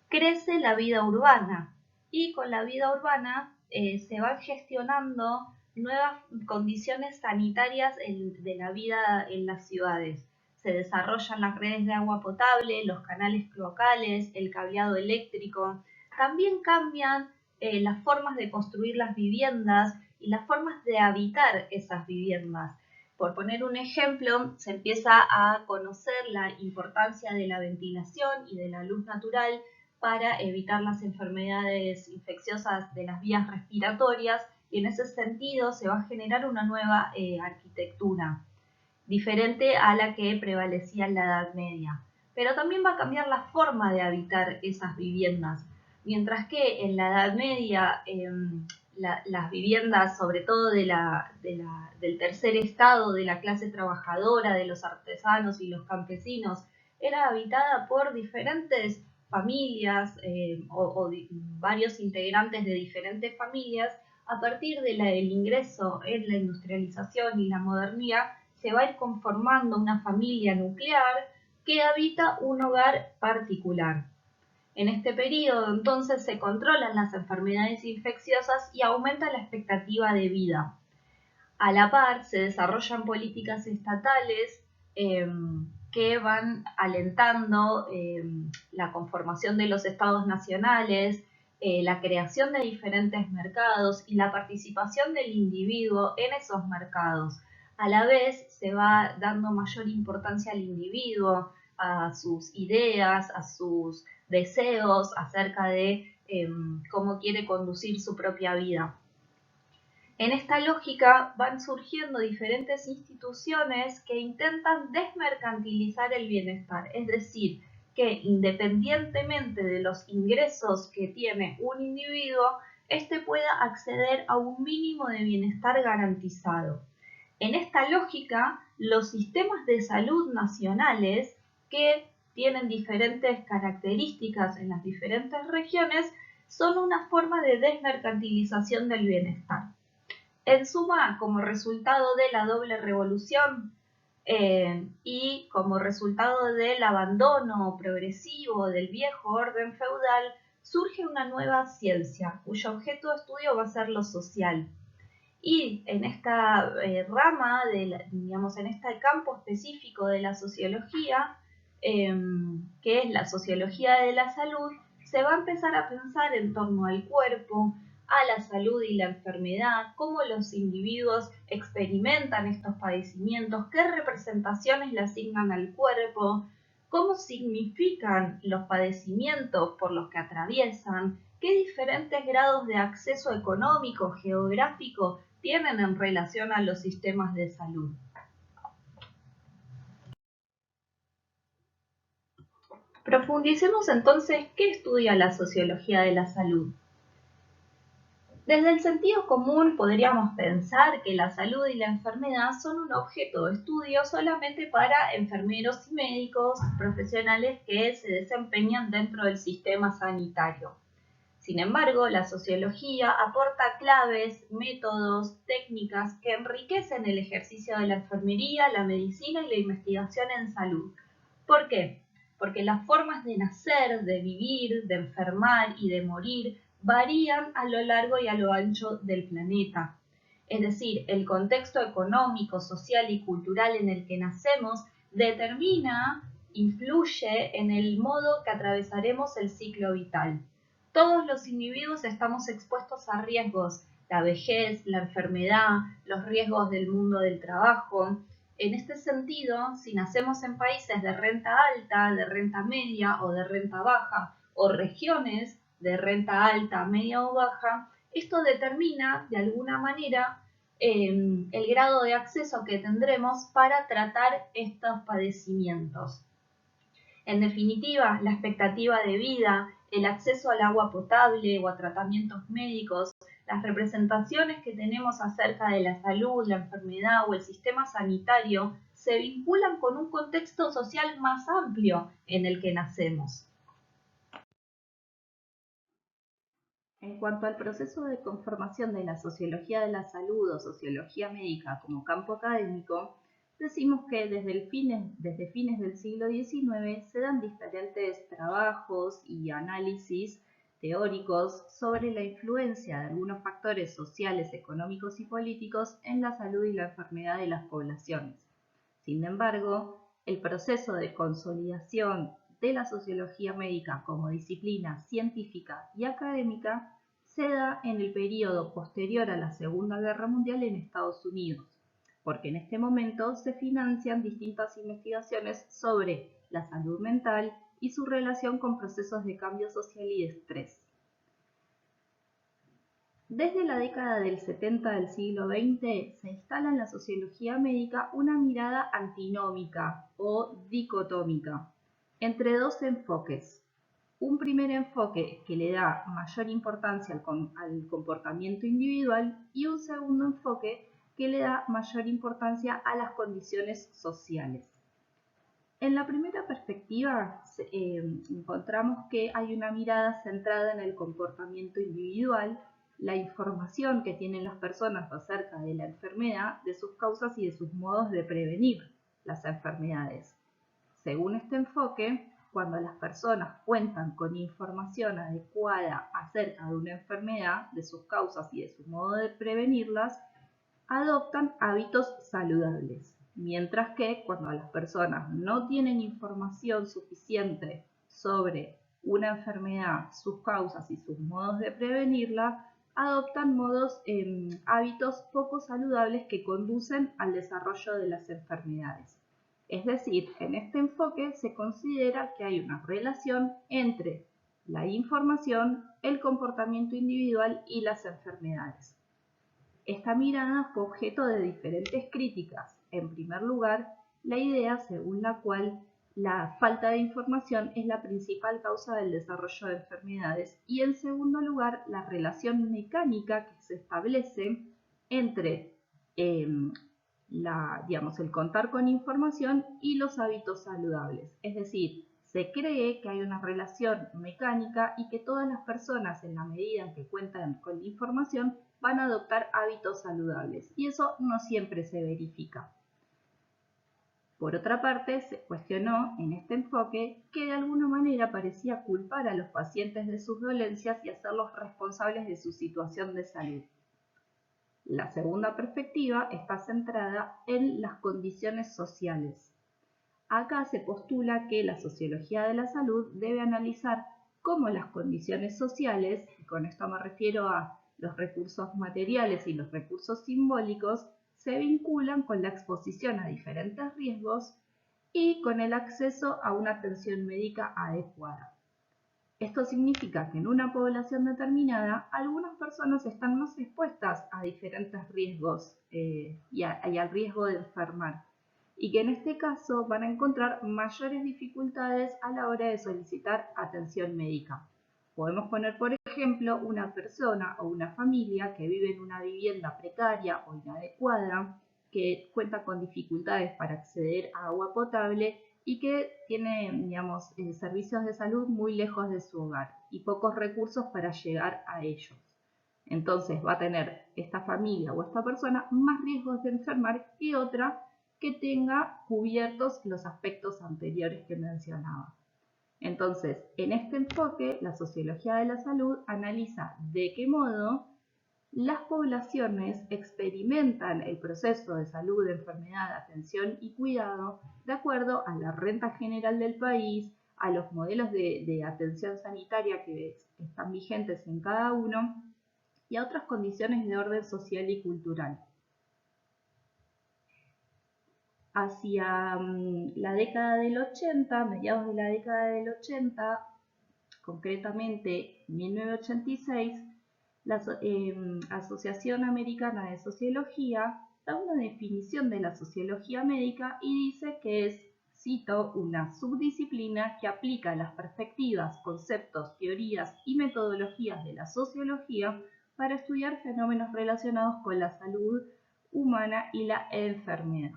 crece la vida urbana y con la vida urbana se van gestionando nuevas condiciones sanitarias de la vida en las ciudades. Se desarrollan las redes de agua potable, los canales cloacales, el cableado eléctrico. También cambian las formas de construir las viviendas y las formas de habitar esas viviendas. Por poner un ejemplo, se empieza a conocer la importancia de la ventilación y de la luz natural para evitar las enfermedades infecciosas de las vías respiratorias, y en ese sentido se va a generar una nueva arquitectura, diferente a la que prevalecía en la Edad Media. Pero también va a cambiar la forma de habitar esas viviendas. Mientras que en la Edad Media las viviendas, sobre todo del tercer estado, de la clase trabajadora, de los artesanos y los campesinos, era habitada por diferentes familias varios integrantes de diferentes familias. A partir del ingreso en la industrialización y la modernidad, se va a ir conformando una familia nuclear que habita un hogar particular. En este periodo, entonces, se controlan las enfermedades infecciosas y aumenta la expectativa de vida. A la par, se desarrollan políticas estatales que van alentando la conformación de los estados nacionales, la creación de diferentes mercados y la participación del individuo en esos mercados. A la vez, se va dando mayor importancia al individuo, a sus ideas, a sus deseos acerca de cómo quiere conducir su propia vida. En esta lógica van surgiendo diferentes instituciones que intentan desmercantilizar el bienestar, es decir, que independientemente de los ingresos que tiene un individuo, éste pueda acceder a un mínimo de bienestar garantizado. En esta lógica, los sistemas de salud nacionales, que tienen diferentes características en las diferentes regiones, son una forma de desmercantilización del bienestar. En suma, como resultado de la doble revolución y como resultado del abandono progresivo del viejo orden feudal, surge una nueva ciencia, cuyo objeto de estudio va a ser lo social. Y en esta rama, digamos, en este campo específico de la sociología, que es la sociología de la salud, se va a empezar a pensar en torno al cuerpo, a la salud y la enfermedad, cómo los individuos experimentan estos padecimientos, qué representaciones le asignan al cuerpo, cómo significan los padecimientos por los que atraviesan, qué diferentes grados de acceso económico, geográfico tienen en relación a los sistemas de salud. Profundicemos entonces qué estudia la sociología de la salud. Desde el sentido común podríamos pensar que la salud y la enfermedad son un objeto de estudio solamente para enfermeros y médicos profesionales que se desempeñan dentro del sistema sanitario. Sin embargo, la sociología aporta claves, métodos, técnicas que enriquecen el ejercicio de la enfermería, la medicina y la investigación en salud. ¿Por qué? Porque las formas de nacer, de vivir, de enfermar y de morir varían a lo largo y a lo ancho del planeta. Es decir, el contexto económico, social y cultural en el que nacemos determina, influye en el modo que atravesaremos el ciclo vital. Todos los individuos estamos expuestos a riesgos la vejez, la enfermedad, los riesgos del mundo del trabajo. En este sentido, si nacemos en países de renta alta, de renta media o de renta baja, o regiones de renta alta, media o baja, esto determina de alguna manera el grado de acceso que tendremos para tratar estos padecimientos. En definitiva, la expectativa de vida, el acceso al agua potable o a tratamientos médicos, las representaciones que tenemos acerca de la salud, la enfermedad o el sistema sanitario se vinculan con un contexto social más amplio en el que nacemos. En cuanto al proceso de conformación de la sociología de la salud o sociología médica como campo académico, decimos que desde fines del siglo XIX se dan diferentes trabajos y análisis teóricos sobre la influencia de algunos factores sociales, económicos y políticos en la salud y la enfermedad de las poblaciones. Sin embargo, el proceso de consolidación de la sociología médica como disciplina científica y académica se da en el periodo posterior a la Segunda Guerra Mundial en Estados Unidos, porque en este momento se financian distintas investigaciones sobre la salud mental y su relación con procesos de cambio social y de estrés. Desde la década del 70 del siglo XX se instala en la sociología médica una mirada antinómica o dicotómica entre dos enfoques. Un primer enfoque que le da mayor importancia al comportamiento individual y un segundo enfoque que le da mayor importancia a las condiciones sociales. En la primera perspectiva encontramos que hay una mirada centrada en el comportamiento individual, la información que tienen las personas acerca de la enfermedad, de sus causas y de sus modos de prevenir las enfermedades. Según este enfoque, cuando las personas cuentan con información adecuada acerca de una enfermedad, de sus causas y de su modo de prevenirlas, adoptan hábitos saludables. Mientras que cuando las personas no tienen información suficiente sobre una enfermedad, sus causas y sus modos de prevenirla, adoptan hábitos poco saludables que conducen al desarrollo de las enfermedades. Es decir, en este enfoque se considera que hay una relación entre la información, el comportamiento individual y las enfermedades. Esta mirada fue objeto de diferentes críticas. En primer lugar, la idea según la cual la falta de información es la principal causa del desarrollo de enfermedades y en segundo lugar, la relación mecánica que se establece entre el contar con información y los hábitos saludables. Es decir, se cree que hay una relación mecánica y que todas las personas, en la medida en que cuentan con la información, van a adoptar hábitos saludables. Y eso no siempre se verifica. Por otra parte, se cuestionó en este enfoque que de alguna manera parecía culpar a los pacientes de sus dolencias y hacerlos responsables de su situación de salud. La segunda perspectiva está centrada en las condiciones sociales. Acá se postula que la sociología de la salud debe analizar cómo las condiciones sociales, y con esto me refiero a los recursos materiales y los recursos simbólicos, se vinculan con la exposición a diferentes riesgos y con el acceso a una atención médica adecuada. Esto significa que en una población determinada, algunas personas están más expuestas a diferentes riesgos y al riesgo de enfermar, y que en este caso van a encontrar mayores dificultades a la hora de solicitar atención médica. Podemos poner, por ejemplo, una persona o una familia que vive en una vivienda precaria o inadecuada, que cuenta con dificultades para acceder a agua potable y que tiene, servicios de salud muy lejos de su hogar y pocos recursos para llegar a ellos. Entonces va a tener esta familia o esta persona más riesgos de enfermar que otra que tenga cubiertos los aspectos anteriores que mencionaba. Entonces, en este enfoque, la sociología de la salud analiza de qué modo las poblaciones experimentan el proceso de salud, enfermedad, atención y cuidado de acuerdo a la renta general del país, a los modelos de atención sanitaria que están vigentes en cada uno y a otras condiciones de orden social y cultural. Hacia la década del 80, mediados de la década del 80, concretamente 1986, la Asociación Americana de Sociología da una definición de la sociología médica y dice que es, cito, una subdisciplina que aplica las perspectivas, conceptos, teorías y metodologías de la sociología para estudiar fenómenos relacionados con la salud humana y la enfermedad.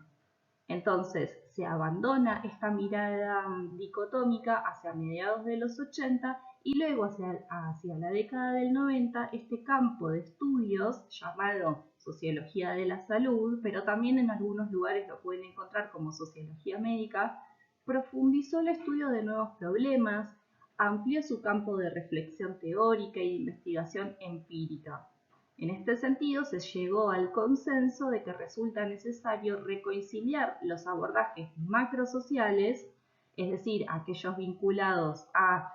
Entonces, se abandona esta mirada dicotómica hacia mediados de los 80 y luego hacia la década del 90, este campo de estudios llamado sociología de la salud, pero también en algunos lugares lo pueden encontrar como sociología médica, profundizó el estudio de nuevos problemas, amplió su campo de reflexión teórica y de investigación empírica. En este sentido, se llegó al consenso de que resulta necesario reconciliar los abordajes macrosociales, es decir, aquellos vinculados a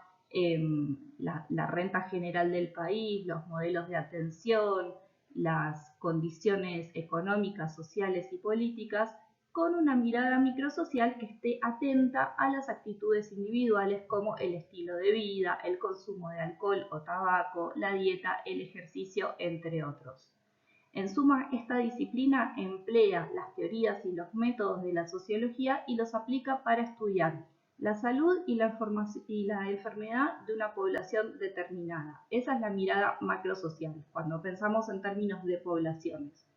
la renta general del país, los modelos de atención, las condiciones económicas, sociales y políticas, con una mirada microsocial que esté atenta a las actitudes individuales como el estilo de vida, el consumo de alcohol o tabaco, la dieta, el ejercicio, entre otros. En suma, esta disciplina emplea las teorías y los métodos de la sociología y los aplica para estudiar la salud y la enfermedad de una población determinada. Esa es la mirada macrosocial, cuando pensamos en términos de poblaciones.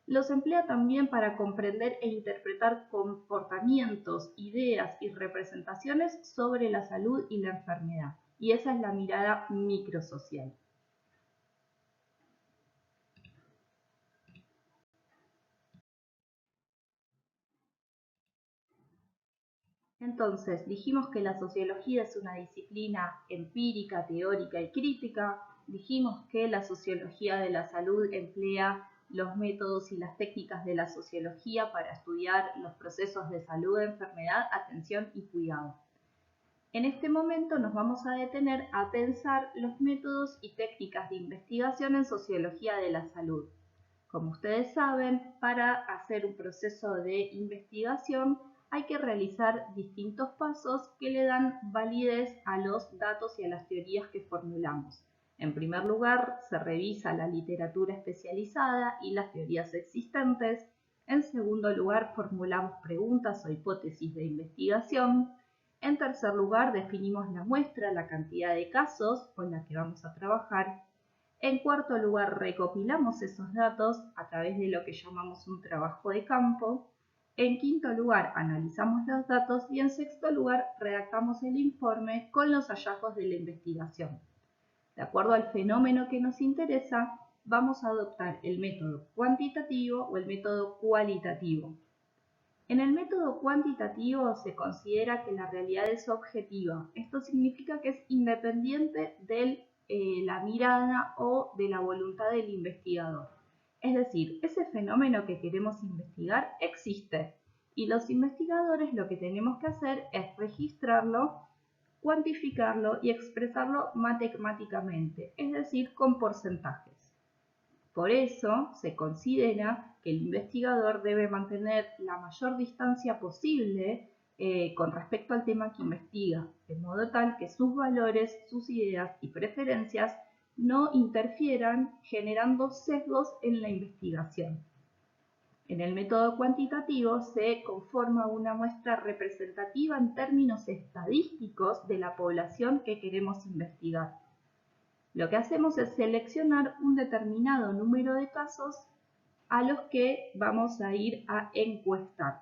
Los emplea también para comprender e interpretar comportamientos, ideas y representaciones sobre la salud y la enfermedad. Y esa es la mirada microsocial. Entonces, dijimos que la sociología es una disciplina empírica, teórica y crítica. Dijimos que la sociología de la salud emplea los métodos y las técnicas de la sociología para estudiar los procesos de salud, enfermedad, atención y cuidado. En este momento nos vamos a detener a pensar los métodos y técnicas de investigación en sociología de la salud. Como ustedes saben, para hacer un proceso de investigación hay que realizar distintos pasos que le dan validez a los datos y a las teorías que formulamos. En primer lugar, se revisa la literatura especializada y las teorías existentes. En segundo lugar, formulamos preguntas o hipótesis de investigación. En tercer lugar, definimos la muestra, la cantidad de casos con la que vamos a trabajar. En cuarto lugar, recopilamos esos datos a través de lo que llamamos un trabajo de campo. En quinto lugar, analizamos los datos y en sexto lugar, redactamos el informe con los hallazgos de la investigación. De acuerdo al fenómeno que nos interesa, vamos a adoptar el método cuantitativo o el método cualitativo. En el método cuantitativo se considera que la realidad es objetiva. Esto significa que es independiente de la mirada o de la voluntad del investigador. Es decir, ese fenómeno que queremos investigar existe y los investigadores lo que tenemos que hacer es registrarlo, cuantificarlo y expresarlo matemáticamente, es decir, con porcentajes. Por eso se considera que el investigador debe mantener la mayor distancia posible con respecto al tema que investiga, de modo tal que sus valores, sus ideas y preferencias no interfieran generando sesgos en la investigación. En el método cuantitativo se conforma una muestra representativa en términos estadísticos de la población que queremos investigar. Lo que hacemos es seleccionar un determinado número de casos a los que vamos a ir a encuestar.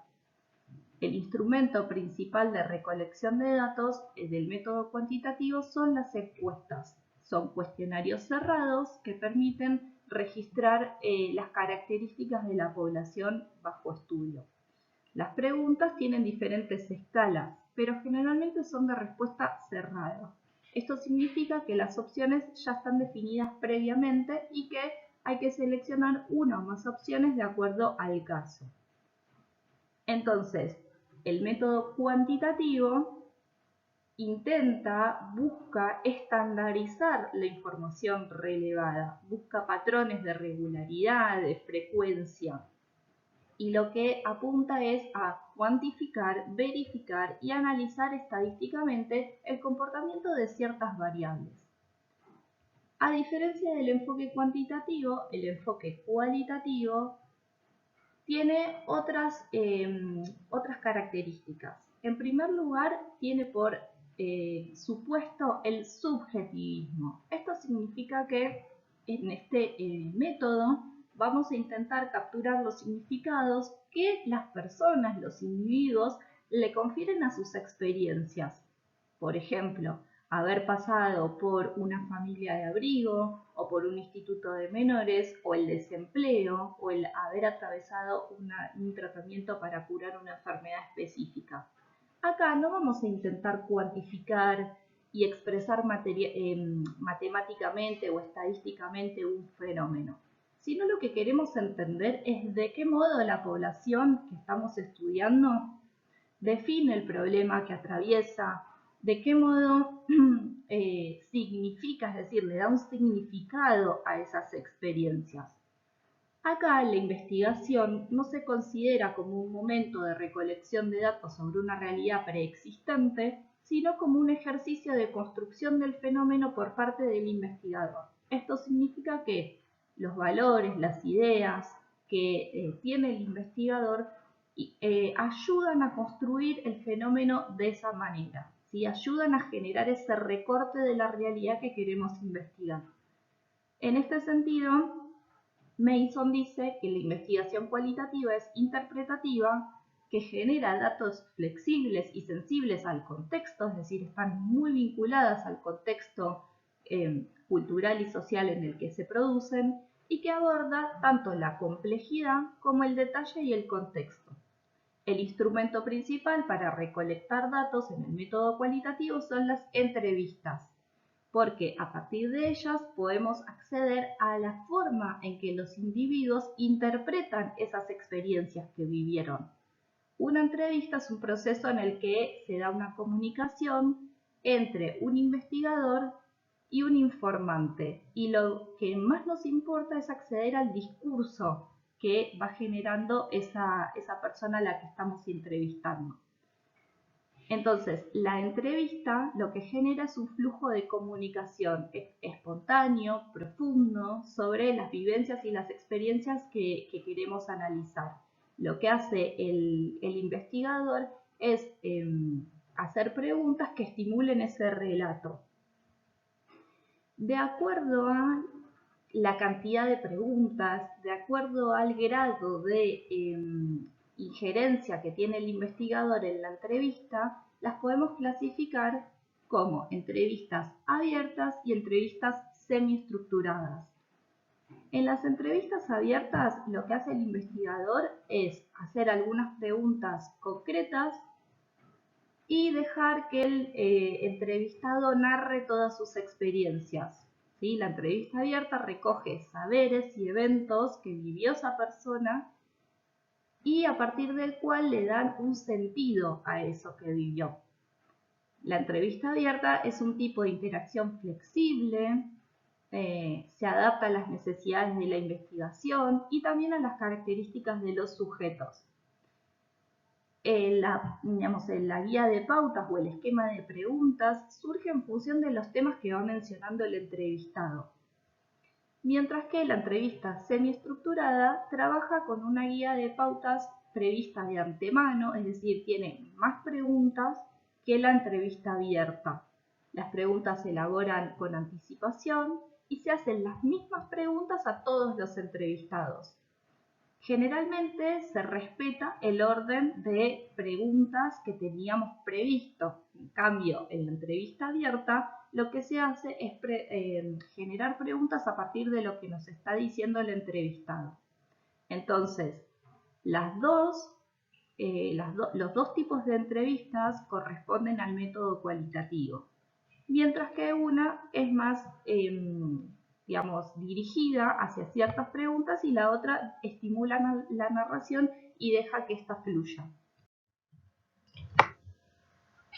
El instrumento principal de recolección de datos del método cuantitativo son las encuestas. Son cuestionarios cerrados que permiten registrar las características de la población bajo estudio. Las preguntas tienen diferentes escalas, pero generalmente son de respuesta cerrada. Esto significa que las opciones ya están definidas previamente y que hay que seleccionar una o más opciones de acuerdo al caso. Entonces, el método cuantitativo busca estandarizar la información relevada, busca patrones de regularidad, de frecuencia, y lo que apunta es a cuantificar, verificar y analizar estadísticamente el comportamiento de ciertas variables. A diferencia del enfoque cuantitativo, el enfoque cualitativo tiene otras características. En primer lugar, tiene por supuesto el subjetivismo. Esto significa que en este método vamos a intentar capturar los significados que las personas, los individuos, le confieren a sus experiencias. Por ejemplo, haber pasado por una familia de abrigo o por un instituto de menores o el desempleo o el haber atravesado un tratamiento para curar una enfermedad específica. Acá no vamos a intentar cuantificar y expresar matemáticamente o estadísticamente un fenómeno, sino lo que queremos entender es de qué modo la población que estamos estudiando define el problema que atraviesa, de qué modo significa, es decir, le da un significado a esas experiencias. Acá la investigación no se considera como un momento de recolección de datos sobre una realidad preexistente, sino como un ejercicio de construcción del fenómeno por parte del investigador. Esto significa que los valores, las ideas que tiene el investigador ayudan a construir el fenómeno de esa manera, ¿sí? Ayudan a generar ese recorte de la realidad que queremos investigar. En este sentido, Mason dice que la investigación cualitativa es interpretativa, que genera datos flexibles y sensibles al contexto, es decir, están muy vinculadas al contexto cultural y social en el que se producen, y que aborda tanto la complejidad como el detalle y el contexto. El instrumento principal para recolectar datos en el método cualitativo son las entrevistas, porque a partir de ellas podemos acceder a la forma en que los individuos interpretan esas experiencias que vivieron. Una entrevista es un proceso en el que se da una comunicación entre un investigador y un informante, y lo que más nos importa es acceder al discurso que va generando esa persona a la que estamos entrevistando. Entonces, la entrevista lo que genera es un flujo de comunicación espontáneo, profundo, sobre las vivencias y las experiencias que queremos analizar. Lo que hace el investigador es hacer preguntas que estimulen ese relato. De acuerdo a la cantidad de preguntas, de acuerdo al grado de injerencia que tiene el investigador en la entrevista, las podemos clasificar como entrevistas abiertas y entrevistas semiestructuradas. En las entrevistas abiertas, lo que hace el investigador es hacer algunas preguntas concretas y dejar que el entrevistado narre todas sus experiencias. ¿Sí? La entrevista abierta recoge saberes y eventos que vivió esa persona y a partir del cual le dan un sentido a eso que vivió. La entrevista abierta es un tipo de interacción flexible, se adapta a las necesidades de la investigación y también a las características de los sujetos. La guía de pautas o el esquema de preguntas surge en función de los temas que va mencionando el entrevistado. Mientras que la entrevista semiestructurada trabaja con una guía de pautas prevista de antemano, es decir, tiene más preguntas que la entrevista abierta. Las preguntas se elaboran con anticipación y se hacen las mismas preguntas a todos los entrevistados. Generalmente se respeta el orden de preguntas que teníamos previsto. En cambio, en la entrevista abierta, lo que se hace es generar preguntas a partir de lo que nos está diciendo el entrevistado. Entonces, los dos tipos de entrevistas corresponden al método cualitativo, mientras que una es más dirigida hacia ciertas preguntas y la otra estimula la narración y deja que ésta fluya.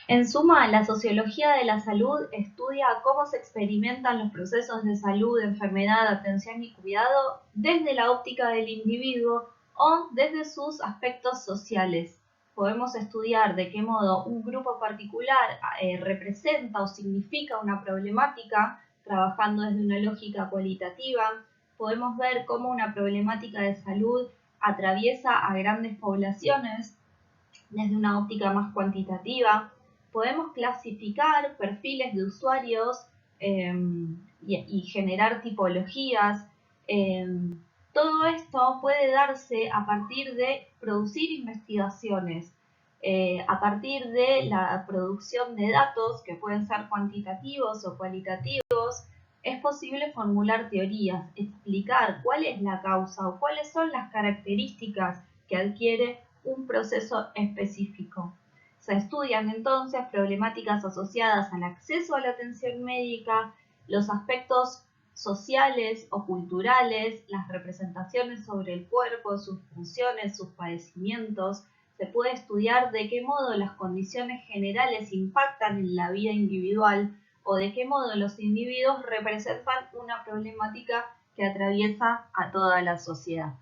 En suma, la sociología de la salud estudia cómo se experimentan los procesos de salud, enfermedad, atención y cuidado desde la óptica del individuo o desde sus aspectos sociales. Podemos estudiar de qué modo un grupo particular representa o significa una problemática, trabajando desde una lógica cualitativa. Podemos ver cómo una problemática de salud atraviesa a grandes poblaciones desde una óptica más cuantitativa. Podemos clasificar perfiles de usuarios y generar tipologías. Eh, Todo esto puede darse a partir de producir investigaciones, a partir de la producción de datos que pueden ser cuantitativos o cualitativos. Es posible formular teorías, explicar cuál es la causa o cuáles son las características que adquiere un proceso específico. Se estudian entonces problemáticas asociadas al acceso a la atención médica, los aspectos sociales o culturales, las representaciones sobre el cuerpo, sus funciones, sus padecimientos. Se puede estudiar de qué modo las condiciones generales impactan en la vida individual o de qué modo los individuos representan una problemática que atraviesa a toda la sociedad.